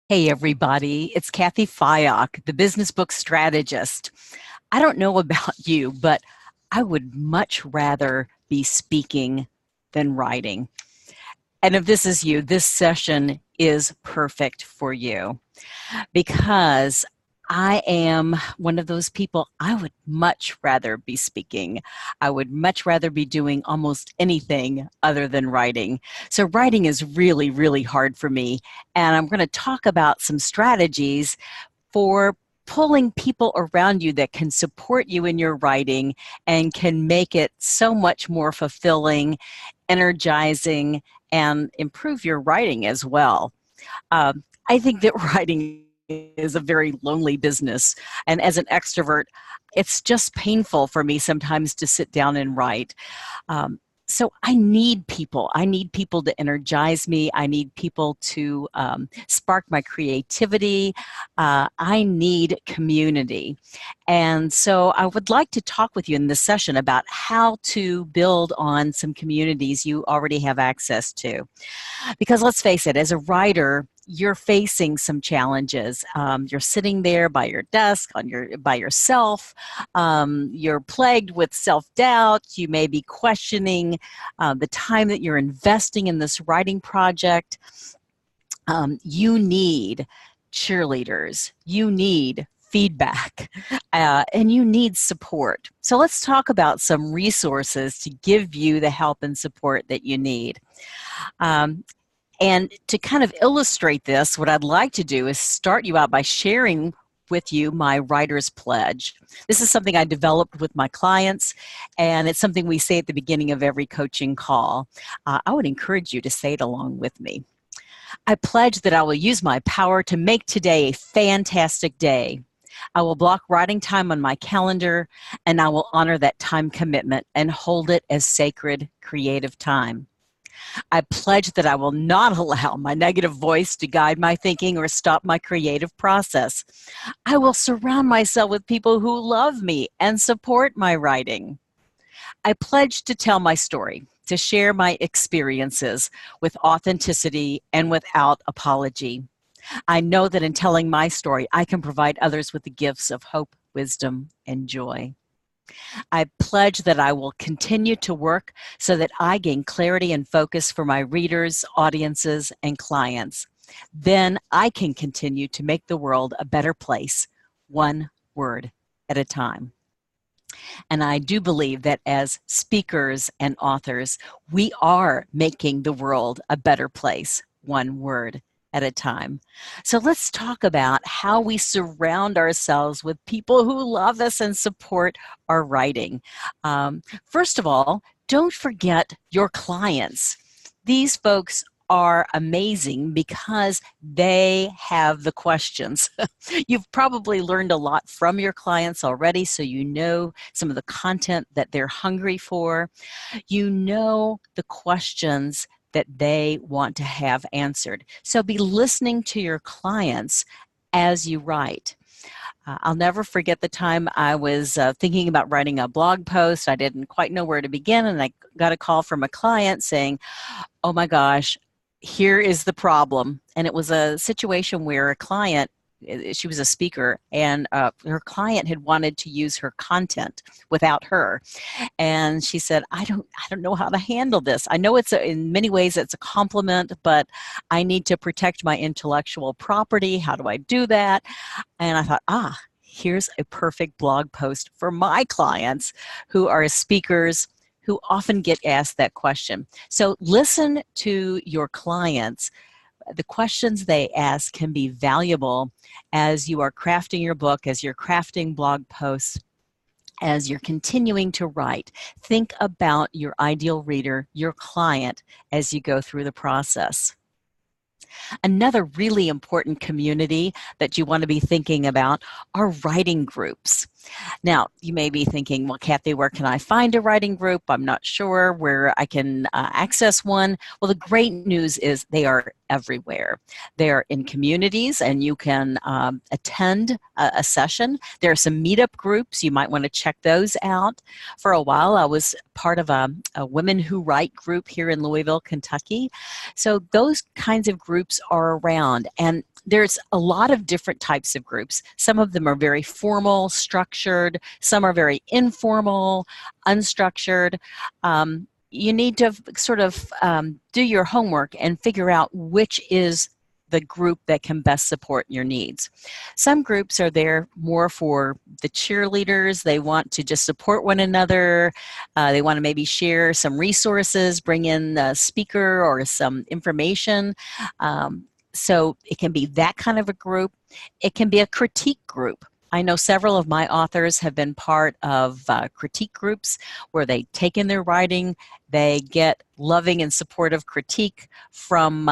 Hey everybody, it's Cathy Fyock, the Business Book Strategist. I don't know about you, but I would much rather be speaking than writing. And if this is you, this session is perfect for you because I am one of those people. I would much rather be speaking. I would much rather be doing almost anything other than writing. So writing is really, really hard for me. And I'm going to talk about some strategies for pulling people around you that can support you in your writing and can make it so much more fulfilling, energizing, and improve your writing as well. I think that writing is a very lonely business. And as an extrovert, it's just painful for me sometimes to sit down and write. Um, so I need people. I need people to energize me. I need people to spark my creativity. I need community. And so I would like to talk with you in this session about how to build on some communities you already have access to. Because let's face it, as a writer, you're facing some challenges. You're sitting there by your desk by yourself. You're plagued with self-doubt. You may be questioning the time that you're investing in this writing project. You need cheerleaders. You need feedback, and you need support. So let's talk about some resources to give you the help and support that you need. And to kind of illustrate this, what I'd like to do is start you out by sharing with you my writer's pledge. This is something I developed with my clients, and it's something we say at the beginning of every coaching call. I would encourage you to say it along with me. I pledge that I will use my power to make today a fantastic day. I will block writing time on my calendar, and I will honor that time commitment and hold it as sacred creative time. I pledge that I will not allow my negative voice to guide my thinking or stop my creative process. I will surround myself with people who love me and support my writing. I pledge to tell my story, to share my experiences with authenticity and without apology. I know that in telling my story, I can provide others with the gifts of hope, wisdom, and joy. I pledge that I will continue to work so that I gain clarity and focus for my readers, audiences, and clients. Then I can continue to make the world a better place, one word at a time. And I do believe that as speakers and authors, we are making the world a better place, one word at a time. So let's talk about how we surround ourselves with people who love us and support our writing. First of all, don't forget your clients. These folks are amazing because they have the questions. You've probably learned a lot from your clients already, so you know some of the content that they're hungry for. You know the questions that they want to have answered. So be listening to your clients as you write. I'll never forget the time I was thinking about writing a blog post. I didn't quite know where to begin, and I got a call from a client saying, oh my gosh, here is the problem. And it was a situation where a client, she was a speaker, and her client had wanted to use her content without her. And she said, I don't know how to handle this. I know in many ways it's a compliment, but I need to protect my intellectual property. How do I do that? And I thought, here's a perfect blog post for my clients who are speakers who often get asked that question. So listen to your clients. The questions they ask can be valuable as you are crafting your book, as you're crafting blog posts, as you're continuing to write. Think about your ideal reader, your client, as you go through the process. Another really important community that you want to be thinking about are writing groups. Now, you may be thinking, well, Cathy, where can I find a writing group? I'm not sure where I can access one. Well, the great news is they are everywhere. They're in communities, and you can attend a session. There are some meetup groups. You might want to check those out. For a while, I was part of a Women Who Write group here in Louisville, Kentucky. So those kinds of groups are around, and there's a lot of different types of groups. Some of them are very formal, structured. Some are very informal, unstructured. You need to sort of do your homework and figure out which is the group that can best support your needs. Some groups are there more for the cheerleaders. They want to just support one another. They want to maybe share some resources, bring in a speaker or some information. So it can be that kind of a group. It can be a critique group. I know several of my authors have been part of critique groups where they take in their writing, they get loving and supportive critique from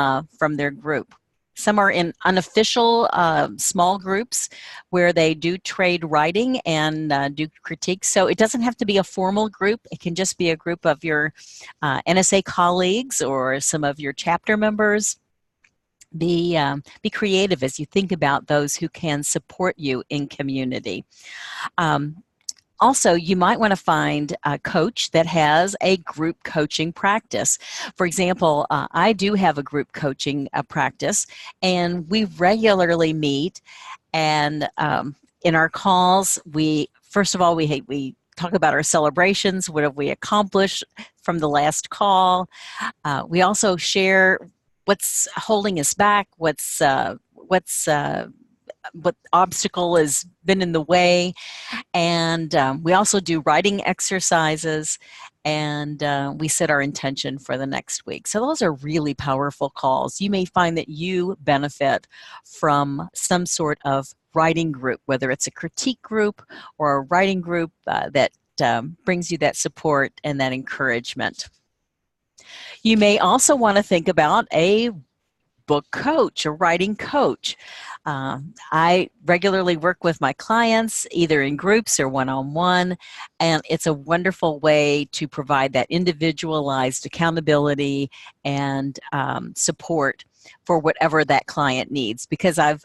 their group. Some are in unofficial small groups where they do trade writing and do critiques. So it doesn't have to be a formal group. It can just be a group of your NSA colleagues or some of your chapter members. Be creative as you think about those who can support you in community. Also, you might want to find a coach that has a group coaching practice. For example, I do have a group coaching practice, and we regularly meet. And in our calls, first of all, we talk about our celebrations. What have we accomplished from the last call? We also share what's holding us back, what obstacle has been in the way, and we also do writing exercises, and we set our intention for the next week. So those are really powerful calls. You may find that you benefit from some sort of writing group, whether it's a critique group or a writing group that brings you that support and that encouragement. You may also want to think about a book coach, a writing coach. I regularly work with my clients, either in groups or one-on-one, and it's a wonderful way to provide that individualized accountability and support for whatever that client needs, because I've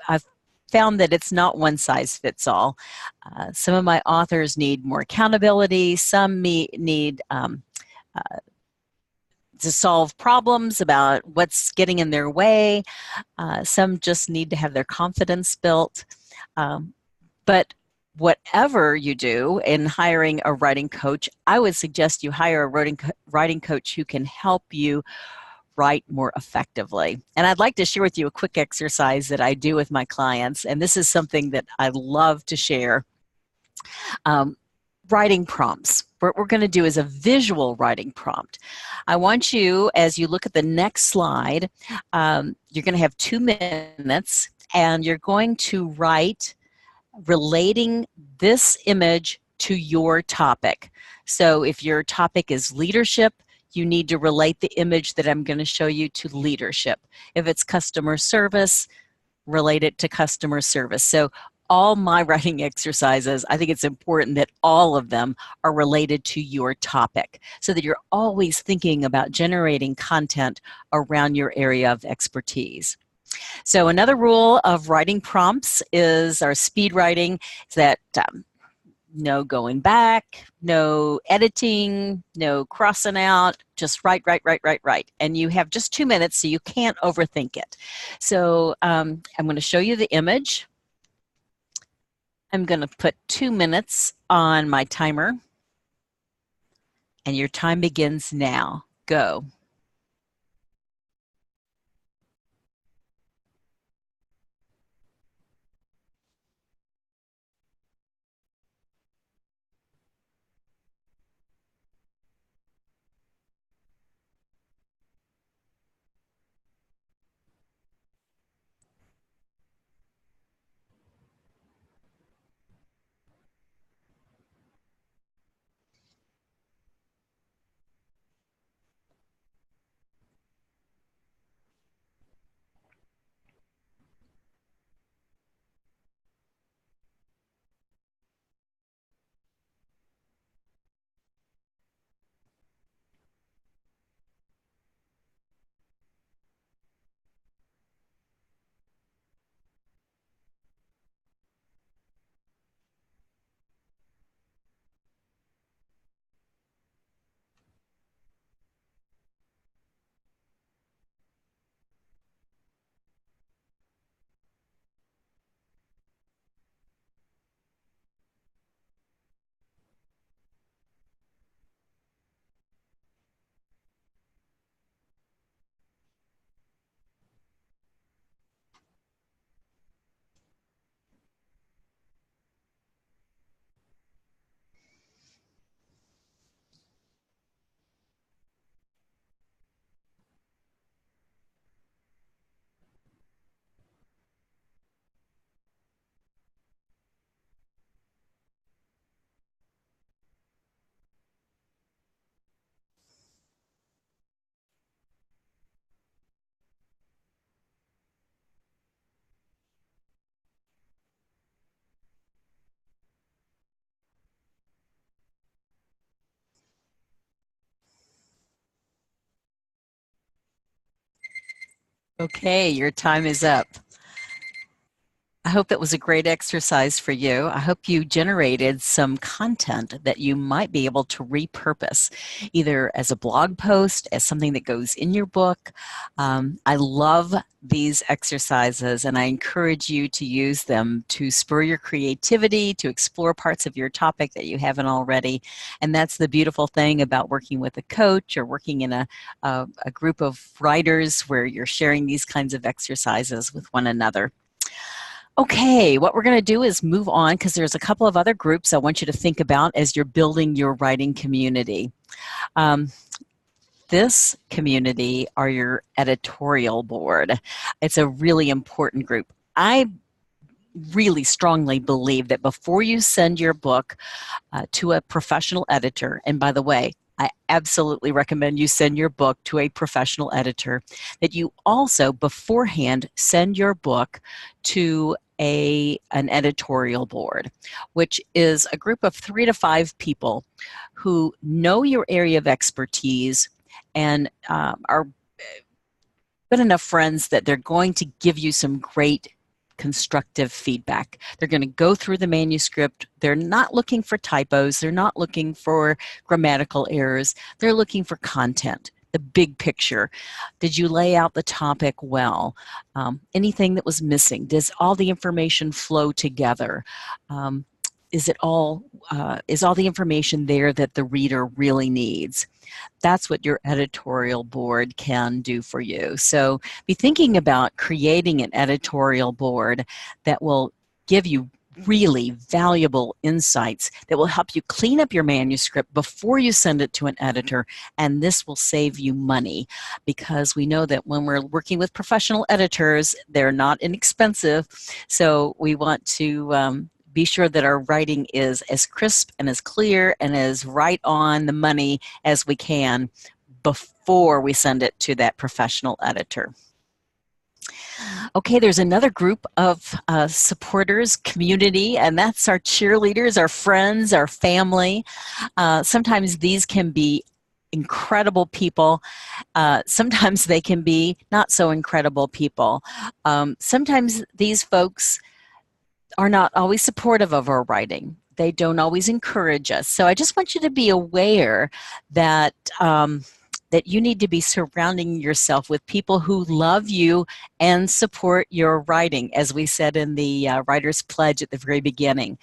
found that it's not one size fits all. Some of my authors need more accountability, some need to solve problems about what's getting in their way. Some just need to have their confidence built. But whatever you do in hiring a writing coach, I would suggest you hire a writing coach who can help you write more effectively. And I'd like to share with you a quick exercise that I do with my clients, and this is something that I love to share. Writing prompts. What we're going to do is a visual writing prompt. I want you, as you look at the next slide, you're going to have 2 minutes, and you're going to write relating this image to your topic. So if your topic is leadership, you need to relate the image that I'm going to show you to leadership. If it's customer service, relate it to customer service. So all my writing exercises, I think it's important that all of them are related to your topic so that you're always thinking about generating content around your area of expertise. So another rule of writing prompts is, our speed writing, is that no going back, no editing, no crossing out, just write, write, write, write, write. And you have just 2 minutes, so you can't overthink it. So I'm going to show you the image. I'm going to put 2 minutes on my timer, and your time begins now. Go. Okay, your time is up. I hope that was a great exercise for you. I hope you generated some content that you might be able to repurpose, either as a blog post, as something that goes in your book. I love these exercises, and I encourage you to use them to spur your creativity, to explore parts of your topic that you haven't already. And that's the beautiful thing about working with a coach or working in a group of writers where you're sharing these kinds of exercises with one another. Okay, what we're going to do is move on because there's a couple of other groups I want you to think about as you're building your writing community. Um, this community are your editorial board. It's a really important group. I really strongly believe that before you send your book to a professional editor, and by the way, I absolutely recommend you send your book to a professional editor, that you also beforehand send your book to an editorial board, which is a group of 3 to 5 people who know your area of expertise and are good enough friends that they're going to give you some great constructive feedback. They're going to go through the manuscript. They're not looking for typos. They're not looking for grammatical errors. They're looking for content, the big picture. Did you lay out the topic well? Anything that was missing? Does all the information flow together? Is all the information there that the reader really needs? That's what your editorial board can do for you. So be thinking about creating an editorial board that will give you really valuable insights that will help you clean up your manuscript before you send it to an editor, and this will save you money because we know that when we're working with professional editors, they're not inexpensive, so we want to be sure that our writing is as crisp and as clear and as right on the money as we can before we send it to that professional editor. Okay, there's another group of supporters, community, and that's our cheerleaders, our friends, our family. Sometimes these can be incredible people. Sometimes they can be not so incredible people. Sometimes these folks are not always supportive of our writing. They don't always encourage us. So I just want you to be aware that that you need to be surrounding yourself with people who love you and support your writing, as we said in the Writer's Pledge at the very beginning.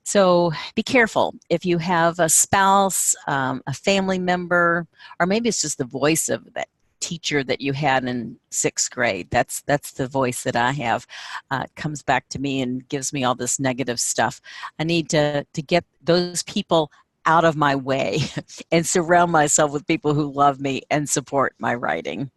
So be careful. If you have a spouse, a family member, or maybe it's just the voice of that teacher that you had in 6th grade. That's the voice that I have. Comes back to me and gives me all this negative stuff. I need to get those people out of my way and surround myself with people who love me and support my writing.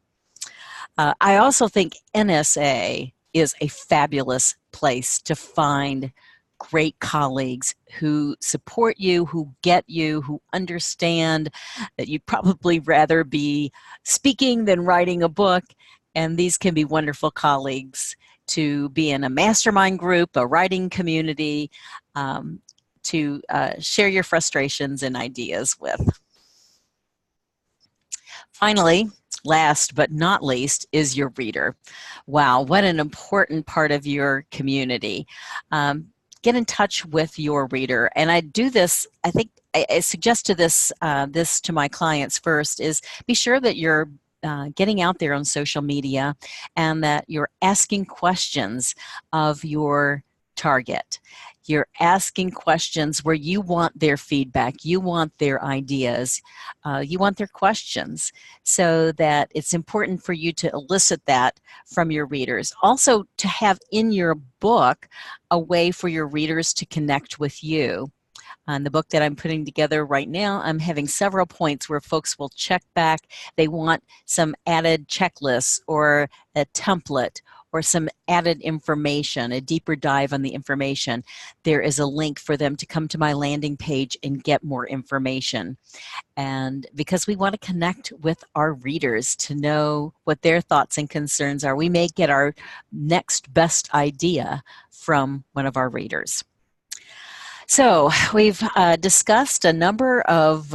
I also think NSA is a fabulous place to find great colleagues who support you, who get you, who understand that you'd probably rather be speaking than writing a book. And these can be wonderful colleagues to be in a mastermind group, a writing community, to share your frustrations and ideas with. Finally, last but not least, is your reader. Wow, what an important part of your community. Get in touch with your reader. And I do this, I think, I suggest to this to my clients first, is be sure that you're getting out there on social media and that you're asking questions of your target. You're asking questions where you want their feedback, you want their ideas, you want their questions, so that it's important for you to elicit that from your readers. Also, to have in your book a way for your readers to connect with you. On the book that I'm putting together right now, I'm having several points where folks will check back. They want some added checklists or a template or some added information, a deeper dive on the information. There is a link for them to come to my landing page and get more information. And because we want to connect with our readers to know what their thoughts and concerns are, we may get our next best idea from one of our readers. So we've discussed a number of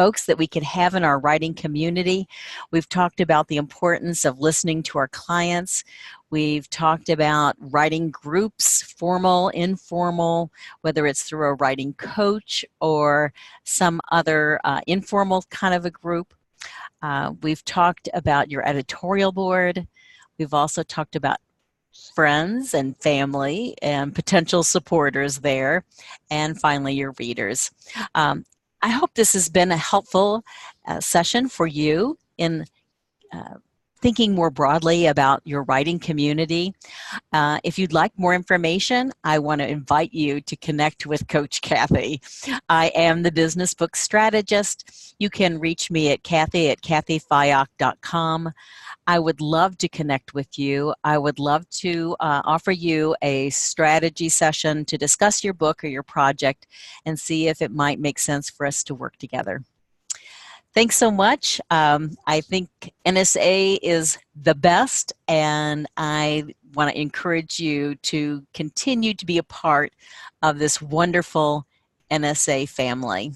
folks that we could have in our writing community. We've talked about the importance of listening to our clients. We've talked about writing groups, formal, informal, whether it's through a writing coach or some other informal kind of a group. We've talked about your editorial board. We've also talked about friends and family and potential supporters there, and finally your readers. I hope this has been a helpful session for you in thinking more broadly about your writing community. If you'd like more information, I want to invite you to connect with Coach Cathy. I am the Business Book Strategist. You can reach me at cathyfyock.com. I would love to connect with you. I would love to offer you a strategy session to discuss your book or your project and see if it might make sense for us to work together. Thanks so much. I think NSA is the best, and I want to encourage you to continue to be a part of this wonderful NSA family.